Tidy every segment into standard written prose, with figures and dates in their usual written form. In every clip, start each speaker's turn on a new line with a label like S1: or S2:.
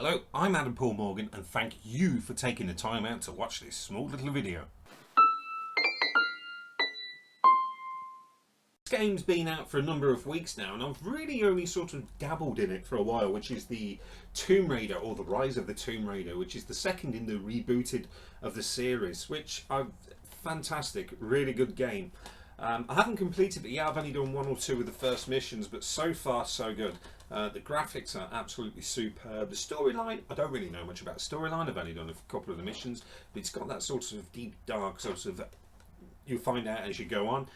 S1: Hello, I'm Adam Paul Morgan and thank you for taking the time out to watch this small little video. This game's been out for a number of weeks now and I've really only sort of dabbled in it for a while, which is the Tomb Raider, or the Rise of the Tomb Raider, which is the second in the rebooted of the series, which I've fantastic, really good game. I haven't completed it yet. I've only done one or two of the first missions, but so far so good. The graphics are absolutely superb. The storyline, I don't really know much about the storyline. I've only done a couple of the missions, but it's got that sort of deep, dark sort of, you'll find out as you go on.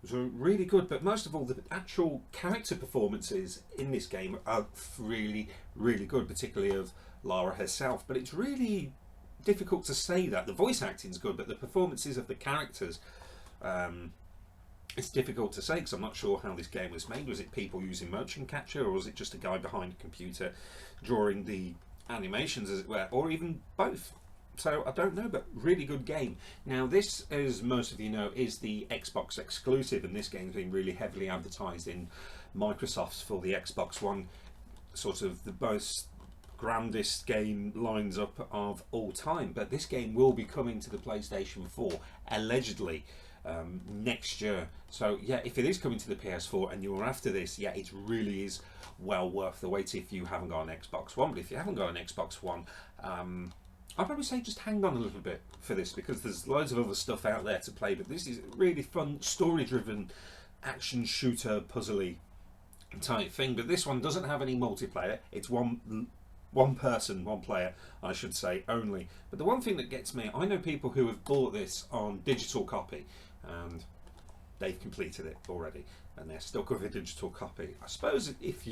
S1: So really good, but most of all, the actual character performances in this game are really, really good, particularly of Lara herself. But it's really difficult to say that. The voice acting's good, but the performances of the characters, it's difficult to say because I'm not sure how this game was made. Was it people using motion capture, or was it just a guy behind a computer drawing the animations, as it were, or even both? So I don't know, but really good game. Now this, as most of you know, is the Xbox exclusive, and this game's been really heavily advertised in Microsoft's for the Xbox One, sort of the most grandest game lines up of all time. But this game will be coming to the PlayStation 4 allegedly next year. So yeah, if it is coming to the PS4 and you're after this, yeah, it really is well worth the wait if you haven't got an Xbox One. But if you haven't got an Xbox One, I'd probably say just hang on a little bit for this, because there's loads of other stuff out there to play, but this is a really fun, story driven action shooter puzzly type thing. But this one doesn't have any multiplayer. It's one player, I should say, only. But the one thing that gets me, I know people who have bought this on digital copy and they've completed it already and they're stuck with a digital copy. I suppose if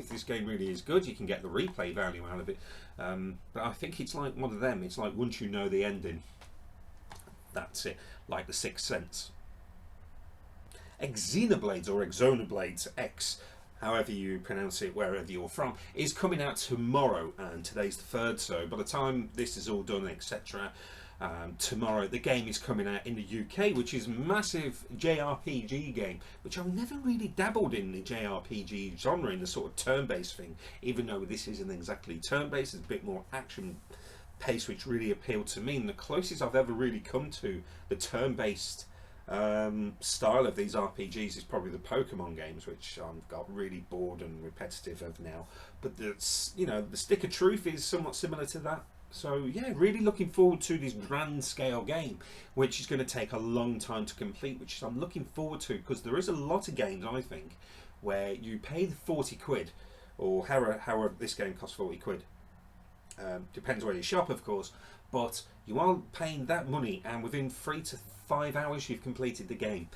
S1: this game really is good, you can get the replay value out of it, but I think it's like one of them. It's like once you know the ending, that's it, like the Sixth Sense. Xenoblades, or Xenoblades X, however you pronounce it, wherever you're from, is coming out tomorrow, and today's the 3rd, so by the time this is all done, etc., tomorrow the game is coming out in the UK, which is a massive JRPG game, which I've never really dabbled in the JRPG genre, in the sort of turn-based thing, even though this isn't exactly turn-based. It's a bit more action pace, which really appealed to me, and the closest I've ever really come to the turn-based style of these RPGs is probably the Pokemon games, which I've got really bored and repetitive of now. But that's, you know, the Stick of Truth is somewhat similar to that. So yeah, really looking forward to this grand scale game, which is going to take a long time to complete, which I'm looking forward to, because there is a lot of games, I think, where you pay the 40 quid, or however this game costs 40 quid. Depends where you shop, of course, but you are paying that money and within 3 to 5 hours you've completed the game.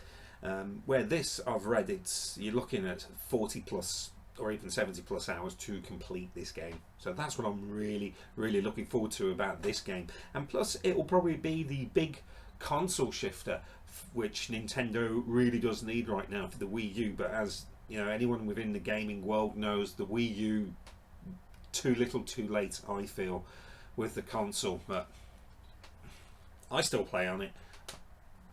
S1: Where this, I've read, you're looking at 40 plus or even 70 plus hours to complete this game. So that's what I'm really, really looking forward to about this game. And plus it will probably be the big console shifter, which Nintendo really does need right now for the Wii U. But as you know, anyone within the gaming world knows, the Wii U, too little too late, I feel, with the console. But I still play on it,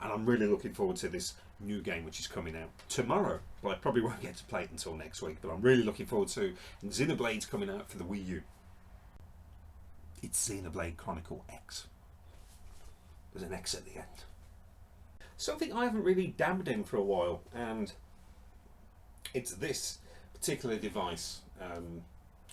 S1: and I'm really looking forward to this new game which is coming out tomorrow. But I probably won't get to play it until next week, but I'm really looking forward to Xenoblade's coming out for the Wii U. It's Xenoblade Chronicle X. There's an X at the end. Something I haven't really dabbled in for a while, and it's this particular device.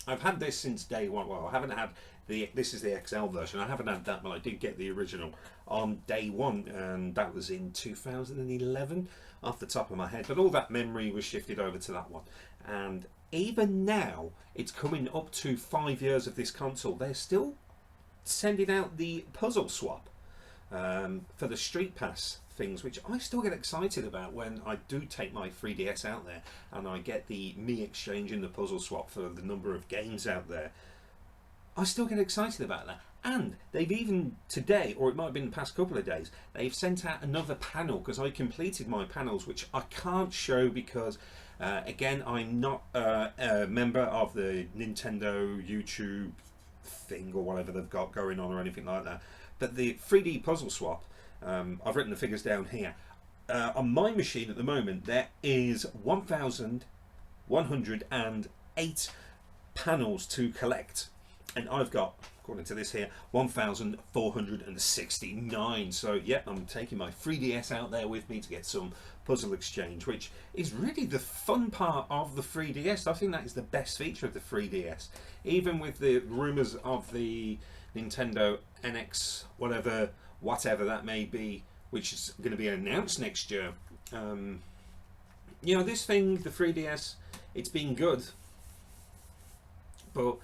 S1: I've had this since day one. Well, I haven't had this is the XL version. I haven't had that, but I did get the original on day one, and that was in 2011 off the top of my head. But all that memory was shifted over to that one, and even now, it's coming up to 5 years of this console. They're still sending out the puzzle swap for the Street Pass things, which I still get excited about when I do take my 3DS out there and I get the Me Exchange and the puzzle swap for the number of games out there. I still get excited about that. And they've even today, or it might have been the past couple of days, they've sent out another panel, because I completed my panels, which I can't show because again, I'm not a member of the Nintendo YouTube thing or whatever they've got going on or anything like that. But the 3D puzzle swap, I've written the figures down here. On my machine at the moment, there is 1,108 panels to collect. And I've got, according to this here, 1,469. So yeah, I'm taking my 3DS out there with me to get some puzzle exchange, which is really the fun part of the 3DS. I think that is the best feature of the 3DS. Even with the rumours of the Nintendo NX, whatever that may be, which is going to be announced next year. You know, this thing, the 3DS, it's been good, but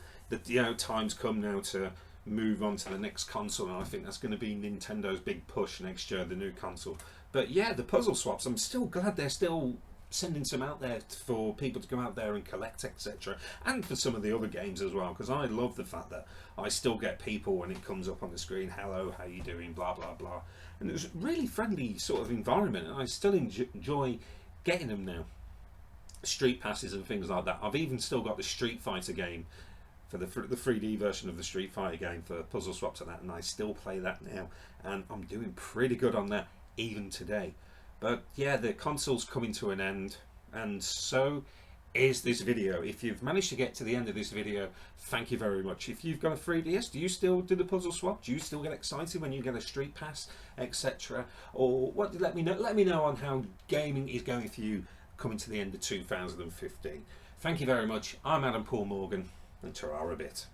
S1: time's come now to move on to the next console, and I think that's going to be Nintendo's big push next year, the new console. But yeah, the puzzle swaps, I'm still glad they're still sending some out there for people to go out there and collect, etc. And for some of the other games as well, because I love the fact that I still get people when it comes up on the screen, hello, how you doing, blah blah blah. And it was a really friendly sort of environment, and I still enjoy getting them now. Street passes and things like that. I've even still got the Street Fighter game for the 3D version of the Street Fighter game for puzzle swaps and that, and I still play that now, and I'm doing pretty good on that even today. But yeah, the console's coming to an end, and so is this video. If you've managed to get to the end of this video, thank you very much. If you've got a 3DS, do you still do the puzzle swap? Do you still get excited when you get a Street Pass, etc.? Or what? Let me know. Let me know on how gaming is going for you coming to the end of 2015. Thank you very much. I'm Adam Paul Morgan, and ta-ra a bit.